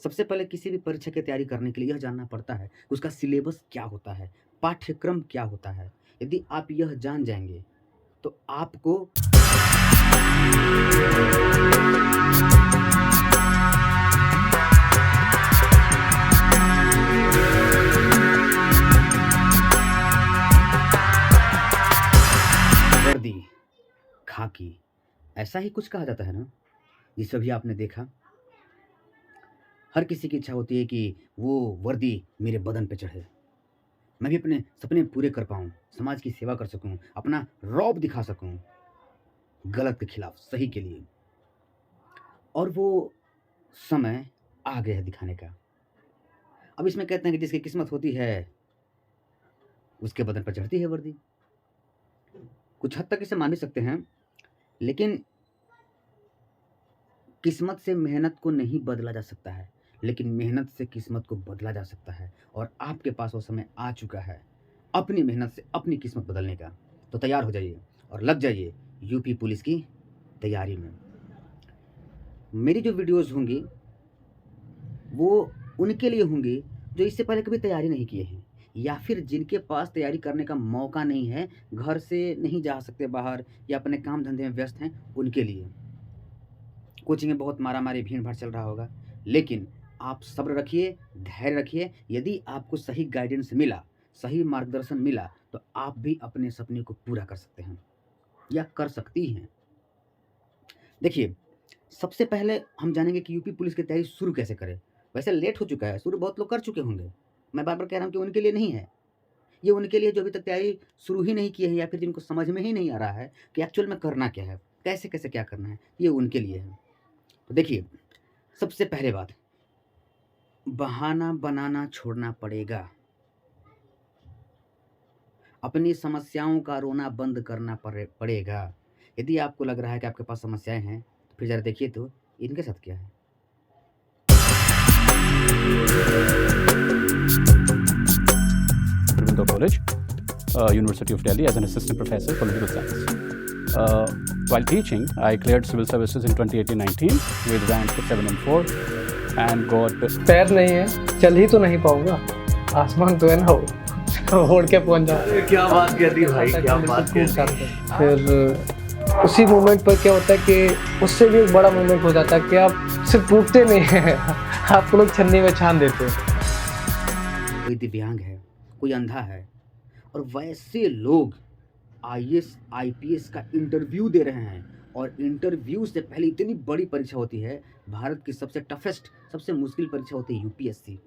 सबसे पहले किसी भी परीक्षा की तैयारी करने के लिए यह जानना पड़ता है कि उसका सिलेबस क्या होता है, पाठ्यक्रम क्या होता है। यदि आप यह जान जाएँगे, तो आपको वर्दी, खाकी ऐसा ही कुछ कहा जाता है ना? जिसे अभी आपने देखा, हर किसी की इच्छा होती है कि वो वर्दी मेरे बदन पे चढ़े। मैं भी अपने सपने पूरे कर पाऊँ, समाज की सेवा कर सकूँ, अपना रौब दिखा सकूँ, गलत के खिलाफ सही के लिए। और वो समय आ गया है दिखाने का। अब इसमें कहते हैं कि जिसकी किस्मत होती है, उसके बदन पर चढ़ती है वर्दी। कुछ हद तक इसे मान भी सकते हैं, लेकिन किस्मत से मेहनत को नहीं बदला जा सकता है, लेकिन मेहनत से किस्मत को बदला जा सकता है। और आपके पास वो समय आ चुका है, अपनी मेहनत से अपनी किस्मत बदलने का। तो तैयार हो जाइए और लग जाइए यूपी पुलिस की तैयारी में। मेरी जो वीडियोज़ होंगी, वो उनके लिए होंगी जो इससे पहले कभी तैयारी नहीं किए हैं, या फिर जिनके पास तैयारी करने का मौका नहीं है, घर से नहीं जा सकते बाहर या अपने काम धंधे में व्यस्त हैं, उनके लिए। कोचिंग में बहुत मारा-मारी, भीड़-भाड़ चल रहा होगा, लेकिन आप सब्र रखिए, धैर्य रखिए। यदि आपको सही गाइडेंस मिला, सही मार्गदर्शन मिला, तो आप भी अपने सपने को पूरा कर सकते हैं या कर सकती हैं। देखिए, सबसे पहले हम जानेंगे कि यूपी पुलिस की तैयारी शुरू कैसे करें। वैसे लेट हो चुका है, शुरू बहुत लोग कर चुके होंगे। मैं बार-बार कह रहा हूँ कि उनके लिए नहीं है। ये उनके लिए जो अभी तक तैयारी शुरू ही नहीं किए हैं, या फिर जिनको समझ में ही नहीं आ रहा है कि एक्चुअल में करना क्या है, कैसे-कैसे क्या करना है, ये उनके लिए है। तो देखिए, सबसे पहले बात, बहाना बनाना छोड़ना पड़ेगा। अपनी समस्याओं का रोना बंद करना पड़ेगा। यदि आपको लग रहा है कि आपके पास समस्याएँ हैं, तो फिर ज़रा देखिए तो इनके साथ क्या है। Ravinder College, University of Delhi, as an assistant professor, political science. While teaching, I cleared civil services in 2018-19 with rank 7 and 4, and got पैर नहीं है, चल ही तो नहीं पाऊंगा। आसमान तो है ना, उड़ के पहुंच जाऊंगा। क्या बात कर दी भाई, क्या बात कर दी। फिर उसी मोमेंट पर क्या होता है कि उससे भी एक बड़ा मोमेंट हो जाता है कि आप सिर्फ टूटते नहीं हैं, आपको लोग छन्नी में छान देते हैं। कोई दिव्यांग है, कोई अंधा है, और वैसे लोग आईएएस, आईपीएस का इंटरव्यू दे रहे हैं। और इंटरव्यू से पहले इतनी बड़ी परीक्षा होती है, भारत की सबसे टफेस्ट, सबसे मुश्किल परीक्षा होती है यूपीएससी।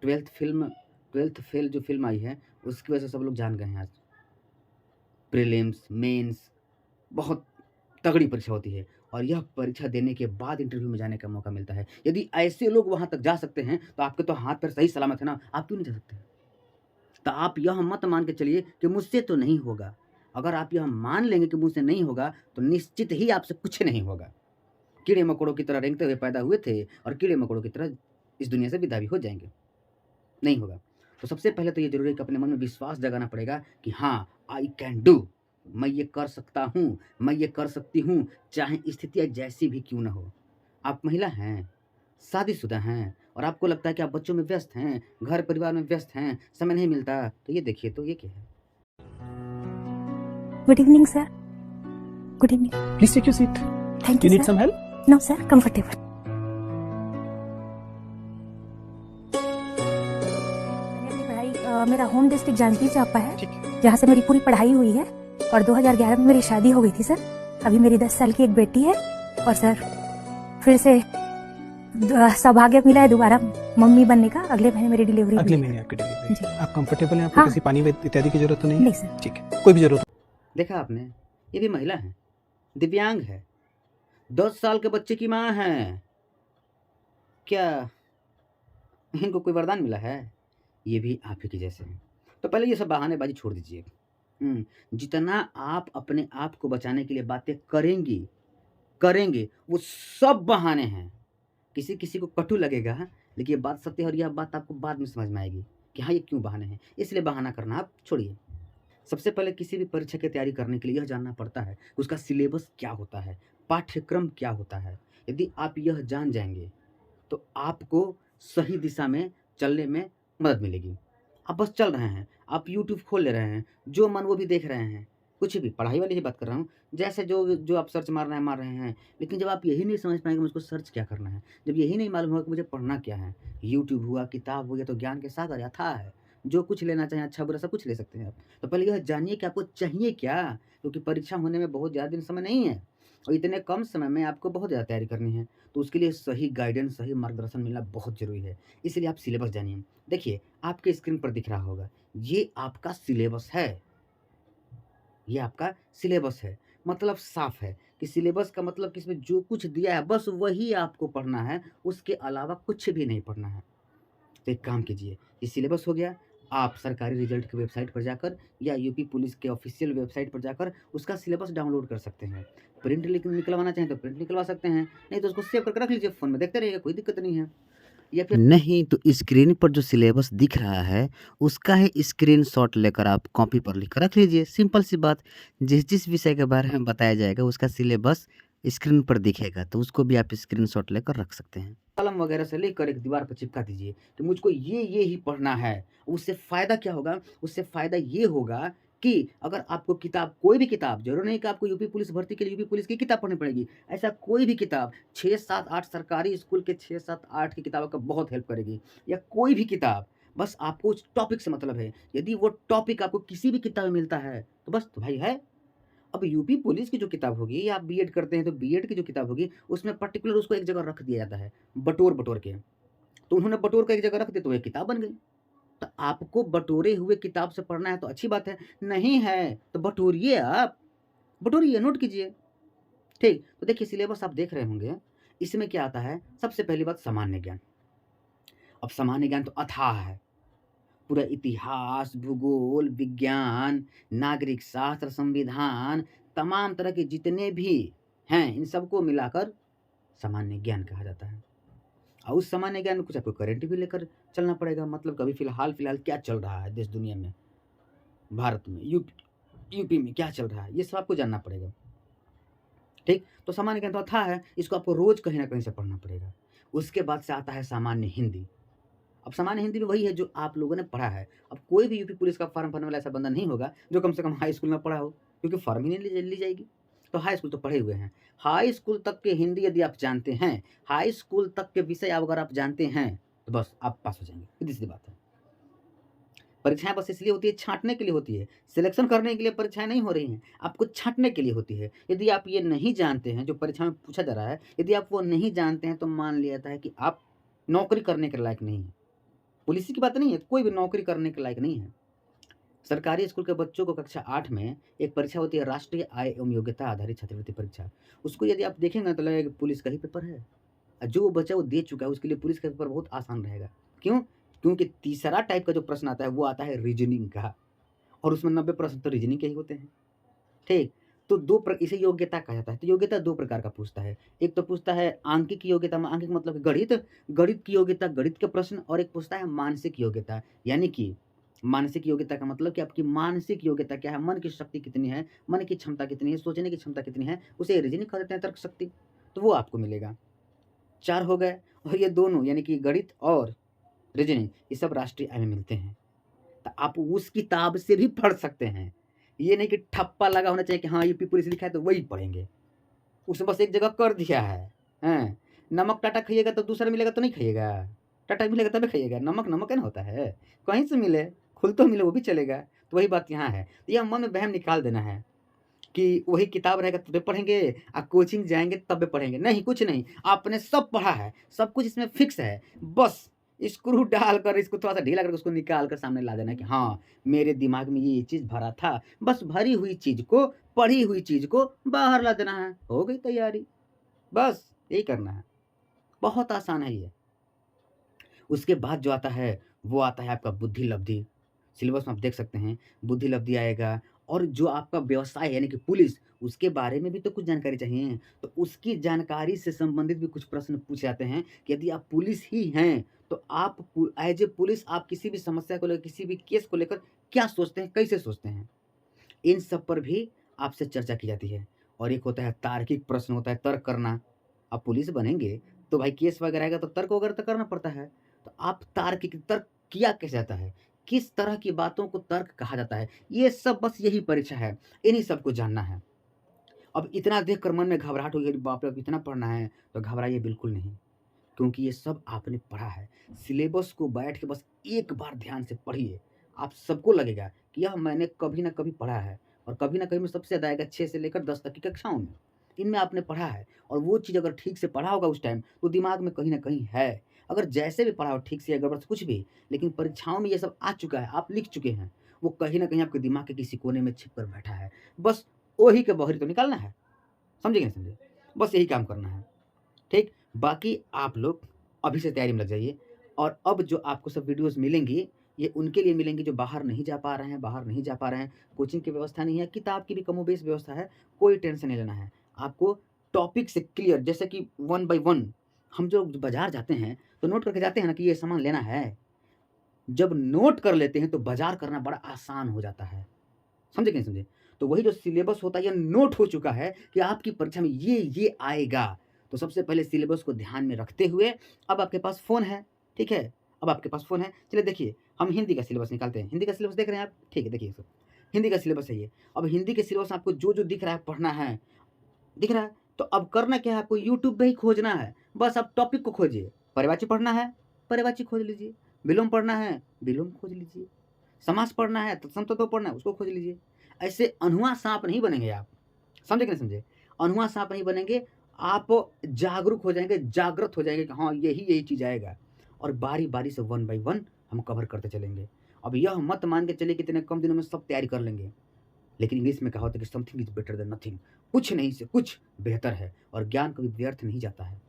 12th फेल जो फ़िल्म आई है, उसकी वजह से सब लोग जान गए हैं आज। प्रीलिम्स, मेंस, बहुत तगड़ी परीक्षा होती है, और यह परीक्षा देने के बाद इंटरव्यू में जाने का मौका मिलता है। यदि ऐसे लोग वहाँ तक जा सकते हैं, तो आपके तो हाथ पैर सही सलामत है ना, आप क्यों नहीं जा सकते? तो आप यह मत मान के चलिए कि मुझसे तो नहीं होगा। अगर आप यह मान लेंगे कि मुझसे नहीं होगा, तो निश्चित ही आपसे कुछ नहीं होगा। कीड़े-मकोड़ों की तरह रेंगते हुए पैदा हुए थे, और कीड़े-मकोड़ों की तरह इस दुनिया से विदा भी हो जाएँगे। नहीं होगा। तो सबसे पहले तो ये ज़रूरी है कि अपने मन में विश्वास जगाना पड़ेगा कि हाँ, आई कैन डू, मैं ये कर सकता हूँ, मैं ये कर सकती हूँ, चाहे स्थितियाँ जैसी भी क्यों ना हो। आप महिला हैं, शादीशुदा हैं, और आपको लगता है कि आप बच्चों में व्यस्त हैं, घर परिवार में व्यस्त हैं, समय नहीं मिलता, तो ये देखिए तो ये क्या है? Good evening, sir. Good evening. please take your seat. Thank You you, need sir. some help? No, sir. Comfortable. मैंने अपनी पढ़ाई मेरा होम डिस्ट्रिक्ट जांजगीर चांपा है, ठीक है। जहाँ से मेरी पूरी पढ़ाई हुई है। और 2011 में मेरी शादी हो गई थी सर। अभी मेरी 10 साल की एक बेटी है। और सर, फिर से सौभाग्य मिला है दोबारा मम्मी बनने का। अगले महीने मेरी डिलीवरी अगले हुई है। महीने आपकी डिलीवरी जी। आप कंफर्टेबल हैं? आपको हाँ। किसी पानी इत्यादि की जरूरत तो नहीं है? नहीं सर। ठीक है, कोई भी जरूरत देखा आपने, ये भी महिला है, दिव्यांग है, 10 साल के बच्चे की माँ है। क्या इनको कोई वरदान मिला है? ये भी आप ही के जैसे हैं। तो पहले ये सब बहानेबाज़ी छोड़ दीजिए। जितना आप अपने आप को बचाने के लिए बातें करेंगे, वो सब बहाने हैं। किसी को कटु लगेगा, लेकिन ये बात सत्य है, और यह बात आपको बाद में समझ में आएगी कि हाँ, ये क्यों बहाने हैं। इसलिए बहाना करना आप छोड़िए। सबसे पहले किसी भी परीक्षा की तैयारी करने के लिए यह जानना पड़ता है कि उसका सिलेबस क्या होता है, पाठ्यक्रम क्या होता है। यदि आप यह जान जाएँगे, तो आपको सही दिशा में चलने में मदद मिलेगी। आप बस चल रहे हैं, आप यूट्यूब खोल ले रहे हैं, जो मन वो भी देख रहे हैं, कुछ भी पढ़ाई वाली ही बात कर रहा हूँ, जैसे जो जो आप सर्च मार रहे हैं। लेकिन जब आप यही नहीं समझ पाएँगे मुझको सर्च क्या करना है, जब यही नहीं मालूम होगा कि मुझे पढ़ना क्या है, यूट्यूब हुआ, किताब हो गया, तो ज्ञान के सागर अथाह है। जो कुछ लेना चाहें अच्छा-बुरा सब कुछ ले सकते हैं आप। तो पहले यह जानिए कि आपको चाहिए क्या? क्योंकि परीक्षा होने में बहुत ज़्यादा दिन समय नहीं है और इतने कम समय में आपको बहुत ज़्यादा तैयारी करनी है। तो उसके लिए सही गाइडेंस, सही मार्गदर्शन मिलना बहुत ज़रूरी है। इसलिए आप सिलेबस जानिए। देखिए, आपके स्क्रीन पर दिख रहा होगा, ये आपका सिलेबस है। ये आपका सिलेबस है। मतलब साफ़ है कि सिलेबस का मतलब कि इसमें जो कुछ दिया है बस वही आपको पढ़ना है, उसके अलावा कुछ भी नहीं पढ़ना है। तो एक काम कीजिए, ये सिलेबस हो गया, आप सरकारी रिजल्ट की वेबसाइट पर जाकर या यूपी पुलिस के ऑफ़िशियल वेबसाइट पर जाकर उसका सिलेबस डाउनलोड कर सकते हैं। प्रिंट निकलवाना चाहें तो प्रिंट निकलवा सकते हैं, नहीं तो उसको सेव करके रख लीजिए फ़ोन में, देखते रहिएगा, कोई दिक्कत नहीं है। या फिर नहीं तो स्क्रीन पर जो सिलेबस दिख रहा है, उसका ही स्क्रीनशॉट लेकर आप कॉपी पर लिख कर रख लीजिए। सिंपल सी बात, जिस विषय के बारे में बताया जाएगा उसका सिलेबस स्क्रीन पर दिखेगा, तो उसको भी आप स्क्रीनशॉट लेकर रख सकते हैं। कलम वगैरह से लेकर एक दीवार पर चिपका दीजिए कि मुझको ये ही पढ़ना है। उससे फ़ायदा क्या होगा? उससे फ़ायदा ये होगा कि अगर आपको किताब, कोई भी किताब, ज़रूरी नहीं कि आपको यूपी पुलिस भर्ती के लिए यूपी पुलिस की किताब पढ़नी पड़ेगी। ऐसा कोई भी किताब 6, 7, 8 सरकारी स्कूल के 6, 7, 8 की किताब आपका बहुत हेल्प करेगी, या कोई भी किताब, बस आपको उस टॉपिक से मतलब है। यदि वो टॉपिक आपको किसी भी किताब में मिलता है, तो बस तो भाई है। अब यूपी पुलिस की जो किताब होगी, या आप बीएड करते हैं तो बीएड की जो किताब होगी, उसमें पर्टिकुलर उसको एक जगह रख दिया जाता है, बटोर-बटोर के। तो उन्होंने बटोर के एक जगह रख दिया तो वो एक किताब बन गई। तो आपको बटोरे हुए किताब से पढ़ना है तो अच्छी बात है, नहीं है तो बटोरिए आप, बटोरिए, नोट कीजिए। ठीक, तो देखिए सिलेबस आप देख रहे होंगे, इसमें क्या आता है, सबसे पहली बात सामान्य ज्ञान। अब सामान्य ज्ञान तो अथाह है, पूरा इतिहास, भूगोल, विज्ञान, नागरिक शास्त्र, संविधान, तमाम तरह के जितने भी हैं, इन सबको मिलाकर सामान्य ज्ञान कहा जाता है। और उस सामान्य ज्ञान में कुछ आपको करंट भी लेकर चलना पड़ेगा, मतलब कभी फिलहाल क्या चल रहा है देश दुनिया में, भारत में, यूपी में क्या चल रहा है, ये सब आपको जानना पड़ेगा। ठीक, तो सामान्य ज्ञान तो अथाह है, इसको आपको रोज कहीं ना कहीं से पढ़ना पड़ेगा। उसके बाद से आता है सामान्य हिंदी। अब सामान्य हिंदी में वही है जो आप लोगों ने पढ़ा है। अब कोई भी यूपी पुलिस का फॉर्म भरने वाला ऐसा बंदा नहीं होगा जो कम से कम हाई स्कूल में पढ़ा हो, क्योंकि फॉर्म ही नहीं ली जाएगी। तो हाई स्कूल तो पढ़े हुए हैं। हाई स्कूल तक के हिंदी यदि आप जानते हैं, हाई स्कूल तक के विषय अगर आप जानते हैं, तो बस आप पास हो जाएंगे, सीधी-सी बात है। परीक्षाएँ बस इसलिए होती है, छाँटने के लिए होती है। सिलेक्शन करने के लिए परीक्षाएँ नहीं हो रही हैं, आपको छाँटने के लिए होती है। यदि आप ये नहीं जानते हैं, जो परीक्षा में पूछा जा रहा है, यदि आप वो नहीं जानते हैं, तो मान लिया जाता है कि आप नौकरी करने के लायक नहीं हैं। पुलिस की बात नहीं है, कोई भी नौकरी करने के लायक नहीं है। सरकारी स्कूल के बच्चों को कक्षा 8 में एक परीक्षा होती है, राष्ट्रीय आय एवं योग्यता आधारित छात्रवृत्ति परीक्षा। उसको यदि आप देखेंगे तो लगेगा कि पुलिस का ही पेपर है। जो वो बच्चा वो दे चुका है, उसके लिए पुलिस का पेपर बहुत आसान रहेगा। क्यों? क्योंकि तीसरा टाइप का जो प्रश्न आता है वो आता है रीजनिंग का, और उसमें 90 प्रश्न तो रीजनिंग के ही होते हैं। ठीक, तो इसे योग्यता कहा जाता है। तो योग्यता 2 प्रकार का पूछता है। एक तो पूछता है आंकिक योग्यता, आंकिक मतलब कि गणित की योग्यता, गणित के प्रश्न, और एक पूछता है मानसिक योग्यता। यानी कि मानसिक योग्यता का मतलब कि आपकी मानसिक योग्यता क्या है, मन की शक्ति कितनी है, मन की क्षमता कितनी है, सोचने की क्षमता कितनी है, उसे रीजनिंग कह देते हैं, तर्क शक्ति। तो वो आपको मिलेगा। 4 हो गए, और ये दोनों यानी कि गणित और रीजनिंग, ये सब राष्ट्रीय आय में मिलते हैं। तो आप उस किताब से भी पढ़ सकते हैं। ये नहीं कि ठप्पा लगा होना चाहिए कि हाँ यूपी पुलिस लिखा है तो वही पढ़ेंगे। उसने बस एक जगह कर दिया है। हैं? नमक टाटा खाइएगा तो दूसरा मिलेगा तो नहीं खाइएगा। टाटा मिलेगा तभी खाइएगा। नमक नमक ही ना होता है। कहीं से मिले, खुल तो मिले वो भी चलेगा। तो वही बात यहाँ है। तो यह मन में वहम निकाल देना है कि वही किताब रहेगा तबे पढ़ेंगे, कोचिंग जाएँगे तबे पढ़ेंगे। नहीं, कुछ नहीं। आपने सब पढ़ा है, सब कुछ इसमें फिक्स है। बस स्क्रू डालकर इसको थोड़ा-सा ढीला करके उसको निकाल कर सामने ला देना है कि हाँ, मेरे दिमाग में ये चीज़ भरा था। बस भरी हुई चीज़ को, पढ़ी हुई चीज़ को बाहर ला देना है। हो गई तैयारी। बस यही करना है। बहुत आसान है ये। उसके बाद जो आता है, वो आता है आपका बुद्धि लब्धि। सिलेबस में आप देख सकते हैं, बुद्धि लब्धि आएगा, और जो आपका व्यवसाय है यानी कि पुलिस, उसके बारे में भी तो कुछ जानकारी चाहिए। तो उसकी जानकारी से संबंधित भी कुछ प्रश्न पूछे जाते हैं कि यदि आप पुलिस ही हैं, तो आप एज़ ए पुलिस आप किसी भी समस्या को लेकर, किसी भी केस को लेकर क्या सोचते हैं, कैसे सोचते हैं? इन सब पर भी आपसे चर्चा की जाती है। और एक होता है तार्किक प्रश्न, होता है तर्क करना। आप पुलिस बनेंगे तो भाई केस वगैरह आएगा तो तर्क वगैरह तो करना पड़ता है। तो आप तर्क किया कैसे जाता है, किस तरह की बातों को तर्क कहा जाता है, ये सब बस यही परीक्षा है, इन्हीं सबको जानना है। अब इतना देख कर मन में घबराहट हो गई, अरे बाप रे अब इतना पढ़ना है, तो घबराइए बिल्कुल नहीं, क्योंकि ये सब आपने पढ़ा है। सिलेबस को बैठ के बस एक बार ध्यान से पढ़िए, आप सबको लगेगा कि यह मैंने कभी ना कभी पढ़ा है, और कभी ना कभी में सबसे ज़्यादा आएगा 6 से लेकर 10 तक की कक्षाओं में। इनमें आपने पढ़ा है, और वो चीज़ अगर ठीक से पढ़ा होगा उस टाइम, तो दिमाग में कहीं न कहीं है। अगर जैसे भी पढ़ा हो ठीक से या गड़बड़ से कुछ भी, लेकिन परीक्षाओं में ये सब आ चुका है, आप लिख चुके हैं, वो कहीं न कहीं आपके दिमाग के किसी कोने में छिप कर बैठा है। बस वही के बहरी तो निकालना है। समझे कि नहीं समझे? बस यही काम करना है, ठीक? बाकी आप लोग अभी से तैयारी में लग जाइए, और अब जो आपको सब वीडियोज़ मिलेंगी, ये उनके लिए मिलेंगी जो बाहर नहीं जा पा रहे हैं, कोचिंग की व्यवस्था नहीं है, किताब की भी कमोबेश व्यवस्था है, कोई टेंशन नहीं लेना है। आपको टॉपिक से क्लियर, जैसे कि 1 बाय 1 हम जो बाज़ार जाते हैं, तो नोट करके जाते हैं ना कि ये सामान लेना है। जब नोट कर लेते हैं, तो बाज़ार करना बड़ा आसान हो जाता है। समझे कि नहीं समझे? तो वही जो सिलेबस होता है, ये नोट हो चुका है कि आपकी परीक्षा में ये आएगा। तो सबसे पहले सिलेबस को ध्यान में रखते हुए, अब आपके पास फ़ोन है, ठीक है? अब आपके पास फ़ोन है, चलिए देखिए, हम हिंदी का सिलेबस निकालते हैं। हिंदी का सिलेबस देख रहे हैं आप? ठीक है, देखिए, हिंदी का सिलेबस है ये। अब हिंदी के सिलेबस में आपको जो दिख रहा है पढ़ना है, दिख रहा है? तो अब करना क्या है, आपको यूट्यूब पे ही खोजना है। बस आप टॉपिक को खोजिए। पर्यायवाची पढ़ना है, पर्यायवाची खोज लीजिए। विलोम पढ़ना है, विलोम खोज लीजिए। समास पढ़ना है, तत्सम तत्व पढ़ना है, उसको खोज लीजिए। ऐसे अनहुआ साँप नहीं बनेंगे आप। समझे कि नहीं समझे? अनहुआ साँप नहीं बनेंगे, आप जागरूक हो जाएँगे, जागृत हो जाएँगे कि हाँ, यही चीज़ आएगा, और बारी-बारी से 1 बाय 1 हम कवर करते चलेंगे। अब यह मत मान के चलिए कि इतने कम दिनों में सब तैयारी कर लेंगे। लेकिन इंग्लिश में कहावत है कि something is better than nothing. कुछ नहीं से कुछ बेहतर है, और ज्ञान कभी व्यर्थ नहीं जाता है।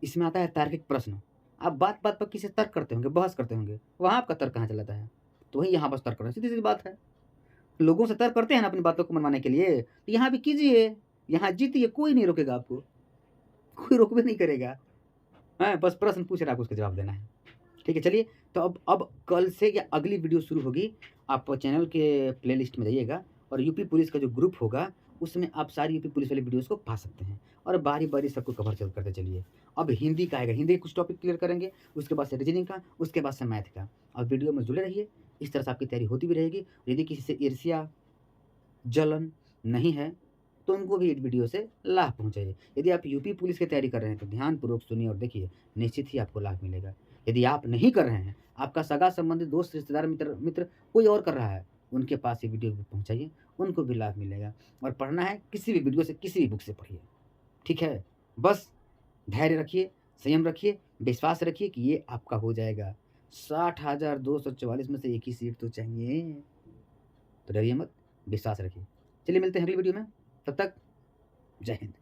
इसमें आता है तार्किक प्रश्न। आप बात-बात पर किसी से तर्क करते होंगे, बहस करते होंगे, वहाँ आपका तर्क कहाँ चला जाता है? तो वहीं यहाँ बस तर्क करना, सीधी-सी बात है। लोगों से तर्क करते हैं ना अपनी बातों को मनवाने के लिए, तो यहाँ भी कीजिए, यहाँ जीतिए, कोई नहीं रोकेगा आपको, कोई रोक भी नहीं करेगा। बस प्रश्न पूछ रहा है, आपको उसका जवाब देना है। ठीक है, चलिए, तो अब कल से या अगली वीडियो शुरू होगी, आप चैनल के प्लेलिस्ट में जाइएगा, और यूपी पुलिस का जो ग्रुप होगा, उसमें आप सारी यूपी पुलिस वाली वीडियोज़ को पा सकते हैं, और बारी-बारी सबको कवर करते चलिए। अब हिंदी का आएगा, हिंदी के कुछ टॉपिक क्लियर करेंगे, उसके बाद से रीजनिंग का, उसके बाद से मैथ का। अब वीडियो में जुड़े रहिए, इस तरह से आपकी तैयारी होती भी रहेगी। यदि किसी से ईर्ष्या, जलन नहीं है, तो उनको भी इस वीडियो से लाभ पहुँचाइए। यदि आप यूपी पुलिस की तैयारी कर रहे हैं, तो ध्यानपूर्वक सुनिए और देखिए, निश्चित ही आपको लाभ मिलेगा। यदि आप नहीं कर रहे हैं, आपका सगा संबंधी, दोस्त, रिश्तेदार, मित्र कोई और कर रहा है, उनके पास ये वीडियो भी पहुँचाइए, उनको भी लाभ मिलेगा। और पढ़ना है, किसी भी वीडियो से, किसी भी बुक से पढ़िए, ठीक है? बस धैर्य रखिए, संयम रखिए, विश्वास रखिए कि ये आपका हो जाएगा। 60,244 में से एक ही सीट तो चाहिए, तो डरिए मत, विश्वास रखिए। चलिए मिलते हैं अगली वीडियो में, तब तक जय हिंद।